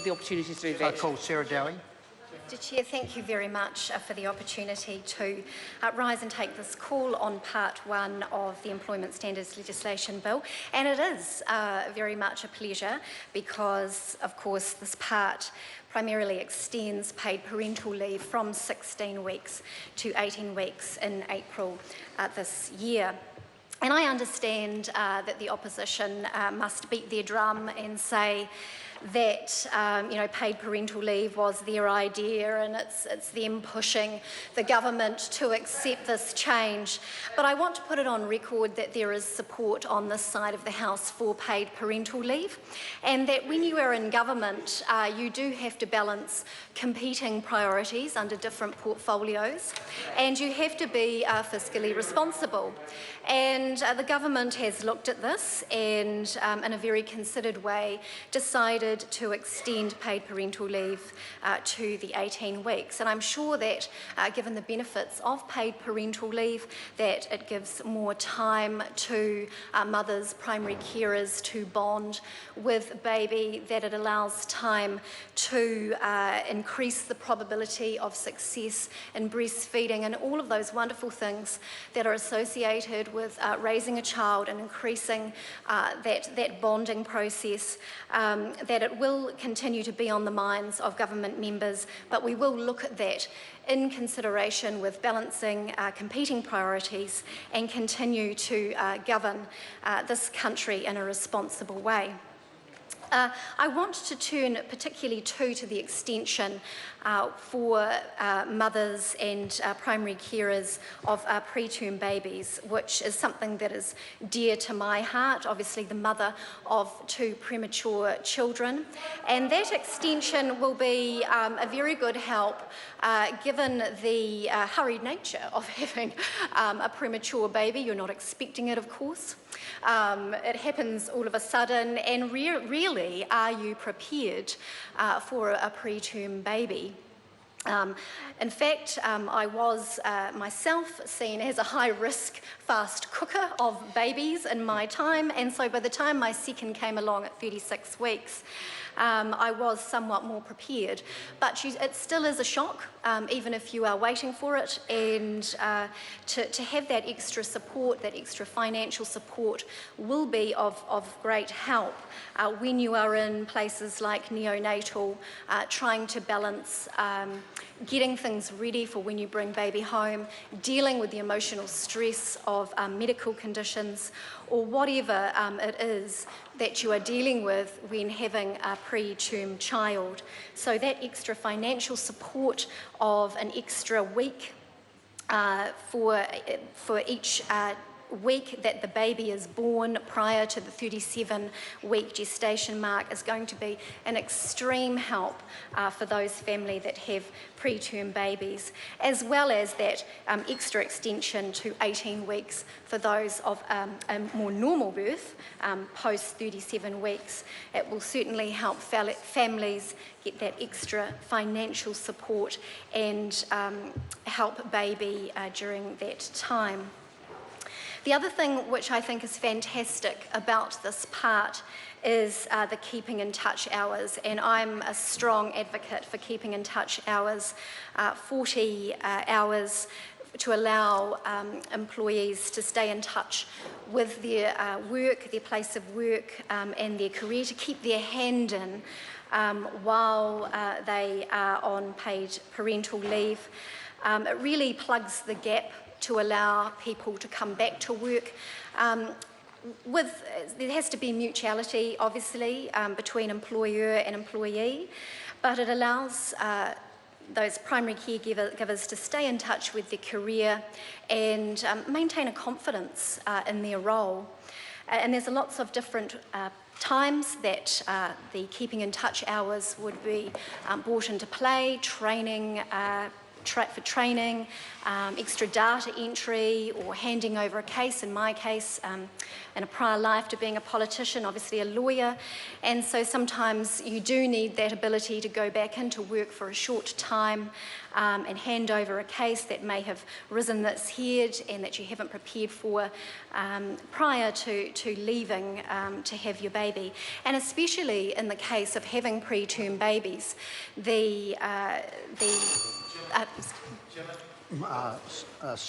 have the opportunity to do that. I call Sarah Dowie. Mr. Chair, thank you very much for the opportunity to rise and take this call on part one of the Employment Standards Legislation Bill. And it is very much a pleasure because, of course, this part primarily extends paid parental leave from 16 weeks to 18 weeks in April this year. And I understand that the opposition must beat their drum and say that paid parental leave was their idea and it's them pushing the government to accept this change. But I want to put it on record that there is support on this side of the House for paid parental leave, and that when you are in government, you do have to balance competing priorities under different portfolios, and you have to be fiscally responsible. And the government has looked at this and, in a very considered way, decided to extend paid parental leave to the 18 weeks. And I'm sure that, given the benefits of paid parental leave, that it gives more time to mothers, primary carers to bond with baby, that it allows time to increase the probability of success in breastfeeding and all of those wonderful things that are associated with raising a child and increasing that bonding process, that it will continue to be on the minds of government members, but we will look at that in consideration with balancing competing priorities and continue to govern this country in a responsible way. I want to turn particularly to the extension for mothers and primary carers of preterm babies, which is something that is dear to my heart, obviously the mother of 2 premature children. And that extension will be a very good help given the hurried nature of having a premature baby. You're not expecting it, of course. It happens all of a sudden, and really, are you prepared for a preterm baby? In fact, I was myself seen as a high-risk fast cooker of babies in my time, and so by the time my second came along at 36 weeks, I was somewhat more prepared. But it still is a shock, even if you are waiting for it, and to have that extra support, that extra financial support, will be of great help when you are in places like neonatal, trying to balance getting things ready for when you bring baby home, dealing with the emotional stress of medical conditions, or whatever it is that you are dealing with when having a preterm child. So that extra financial support of an extra week for each week that the baby is born prior to the 37-week gestation mark is going to be an extreme help for those families that have preterm babies, as well as that extra extension to 18 weeks for those of a more normal birth post 37 weeks. It will certainly help families get that extra financial support and help baby during that time. The other thing which I think is fantastic about this part is the keeping in touch hours, and I'm a strong advocate for keeping in touch hours, 40 hours to allow employees to stay in touch with their work, their place of work, and their career, to keep their hand in while they are on paid parental leave. It really plugs the gap to allow people to come back to work. There has to be mutuality, obviously, between employer and employee, but it allows those primary caregivers to stay in touch with their career and maintain a confidence in their role. And there's lots of different times that the keeping in touch hours would be brought into play, training, for training, extra data entry, or handing over a case, in my case, in a prior life to being a politician, obviously a lawyer. And so sometimes you do need that ability to go back into work for a short time and hand over a case that may have risen its head and that you haven't prepared for prior to leaving to have your baby. And especially in the case of having preterm babies,